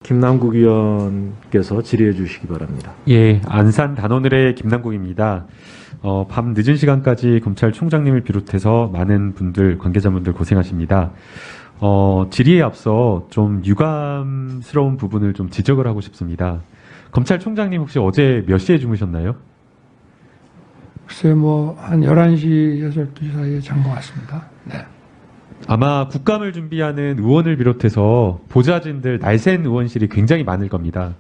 김남국 의원께서 질의해 주시기 바랍니다. 예, 안산 단오늘의 김남국입니다. 밤 늦은 시간까지 검찰총장님을 비롯해서 많은 분들, 관계자분들 고생하십니다. 질의에 앞서 좀 유감스러운 부분을 좀 지적을 하고 싶습니다. 검찰총장님 혹시 어제 몇 시에 주무셨나요? 글쎄 한 11시, 12시 사이에 잔 것 같습니다. 네. 아마 국감을 준비하는 의원을 비롯해서 보좌진들 날쌘 의원실이 굉장히 많을 겁니다.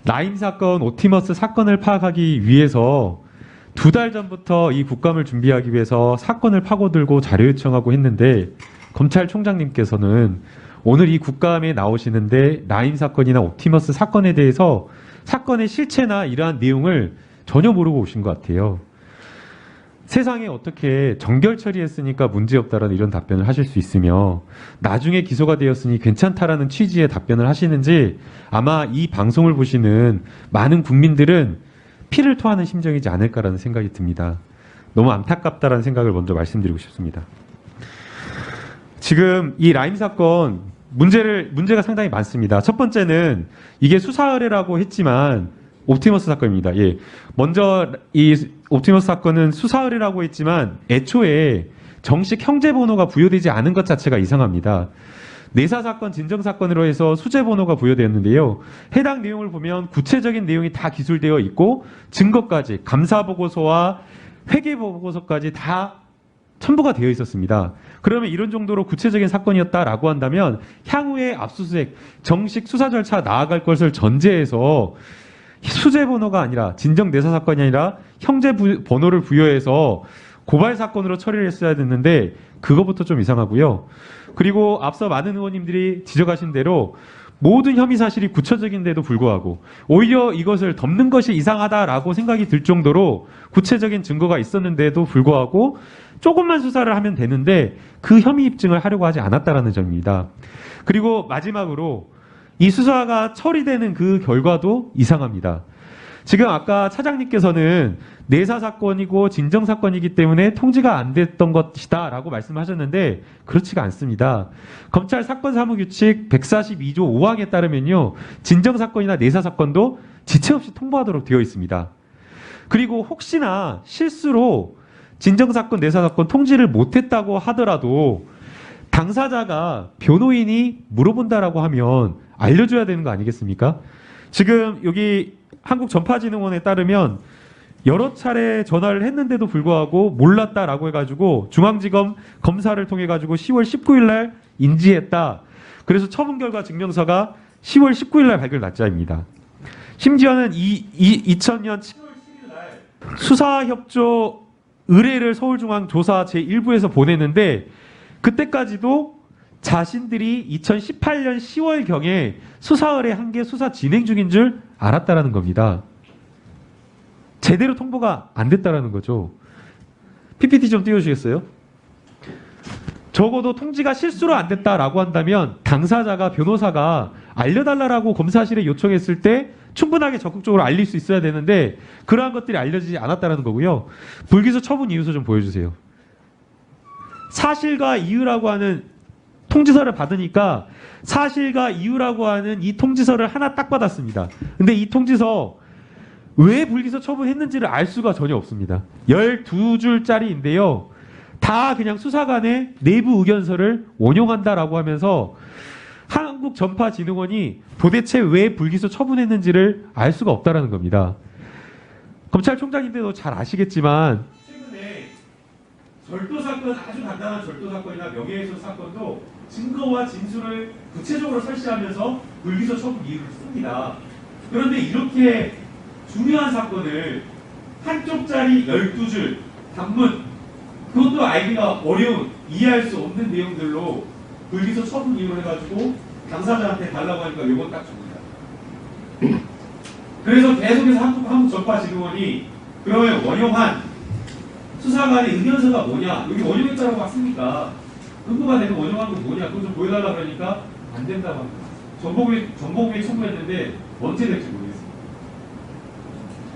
라임 사건, 옵티머스 사건을 파악하기 위해서 2달 전부터 이 국감을 준비하기 위해서 사건을 파고들고 자료 요청하고 했는데 검찰총장님께서는 오늘 이 국감에 나오시는데 라임 사건이나 옵티머스 사건에 대해서 사건의 실체나 이러한 내용을 전혀 모르고 오신 것 같아요. 세상에 어떻게 정결 처리했으니까 문제없다라는 이런 답변을 하실 수 있으며 나중에 기소가 되었으니 괜찮다라는 취지의 답변을 하시는지 아마 이 방송을 보시는 많은 국민들은 피를 토하는 심정이지 않을까라는 생각이 듭니다. 너무 안타깝다라는 생각을 먼저 말씀드리고 싶습니다. 지금 이 라임 사건 문제가 상당히 많습니다. 첫 번째는 이게 수사 의뢰라고 했지만 옵티머스 사건입니다. 예. 먼저 이 옵티머스 사건은 수사 의뢰라고 했지만 애초에 정식 형제 번호가 부여되지 않은 것 자체가 이상합니다. 내사 사건, 진정 사건으로 해서 수재 번호가 부여되었는데요. 해당 내용을 보면 구체적인 내용이 다 기술되어 있고 증거까지 감사 보고서와 회계 보고서까지 다 첨부가 되어 있었습니다. 그러면 이런 정도로 구체적인 사건이었다라고 한다면 향후에 압수수색 정식 수사 절차 나아갈 것을 전제해서 수재 번호가 아니라 진정 내사 사건이 아니라 형제 번호를 부여해서 고발 사건으로 처리를 했어야 됐는데 그거부터 좀 이상하고요. 그리고 앞서 많은 의원님들이 지적하신 대로 모든 혐의 사실이 구체적인데도 불구하고 오히려 이것을 덮는 것이 이상하다라고 생각이 들 정도로 구체적인 증거가 있었는데도 불구하고 조금만 수사를 하면 되는데 그 혐의 입증을 하려고 하지 않았다라는 점입니다. 그리고 마지막으로 이 수사가 처리되는 그 결과도 이상합니다. 지금 아까 차장님께서는 내사 사건이고 진정 사건이기 때문에 통지가 안 됐던 것이다 라고 말씀하셨는데 그렇지가 않습니다. 검찰 사건 사무규칙 142조 5항에 따르면요. 진정 사건이나 내사 사건도 지체 없이 통보하도록 되어 있습니다. 그리고 혹시나 실수로 진정 사건, 내사 사건 통지를 못했다고 하더라도 당사자가 변호인이 물어본다라고 하면 알려줘야 되는 거 아니겠습니까? 지금 여기 한국전파진흥원에 따르면 여러 차례 전화를 했는데도 불구하고 몰랐다라고 해가지고 중앙지검 검사를 통해가지고 10월 19일 날 인지했다. 그래서 처분 결과 증명서가 10월 19일 날 발견 날짜입니다. 심지어는 2000년 7월 10일 날 수사협조 의뢰를 서울중앙조사 제1부에서 보냈는데 그때까지도 자신들이 2018년 10월경에 수사 의뢰한 게 수사 진행 중인 줄 알았다라는 겁니다. 제대로 통보가 안 됐다라는 거죠. PPT 좀 띄워주시겠어요? 적어도 통지가 실수로 안 됐다라고 한다면 당사자가 변호사가 알려달라고 검사실에 요청했을 때 충분하게 적극적으로 알릴 수 있어야 되는데 그러한 것들이 알려지지 않았다라는 거고요. 불기소 처분 이유서 좀 보여주세요. 사실과 이유라고 하는 통지서를 받으니까 사실과 이유라고 하는 이 통지서를 하나 딱 받았습니다. 근데 이 통지서 왜 불기소 처분했는지를 알 수가 전혀 없습니다. 12줄짜리인데요. 다 그냥 수사관의 내부 의견서를 원용한다라고 하면서 한국전파진흥원이 도대체 왜 불기소 처분했는지를 알 수가 없다라는 겁니다. 검찰총장님들도 잘 아시겠지만 최근에 절도 사건, 아주 간단한 절도 사건이나 명예훼손 사건도 증거와 진술을 구체적으로 설치하면서 불기소 처분 이유를 씁니다. 그런데 이렇게 중요한 사건을 한쪽짜리 12줄 단문, 그것도 알기가 어려운, 이해할 수 없는 내용들로 불기소 처분 이유를 해가지고 당사자한테 달라고 하니까 이건 딱 줍니다. 그래서 계속해서 한국전파진흥원이 그러면 원용한 수사관의 의견서가 뭐냐? 여기 원용했다라고 맞습니까? 근거가 되는 원용한 건 뭐냐? 그거 좀 보여달라 그러니까 안 된다고 합니다. 정보국에 청구했는데 언제 될지 모르겠습니다.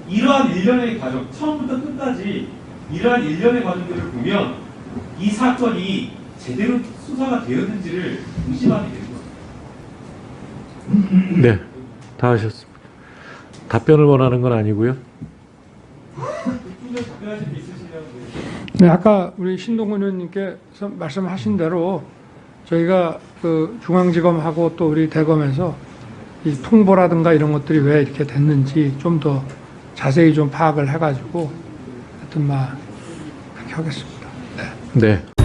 이러한 일련의 과정, 처음부터 끝까지 이러한 일련의 과정들을 보면 이 사건이 제대로 수사가 되었는지를 의심하게 되는 겁니다. 네, 다 하셨습니다. 답변을 원하는 건 아니고요. 네, 아까 우리 신동근 의원님께서 말씀하신 대로 저희가 그 중앙지검하고 또 우리 대검에서 이 통보라든가 이런 것들이 왜 이렇게 됐는지 좀 더 자세히 좀 파악을 해가지고 하여튼 그렇게 하겠습니다. 네.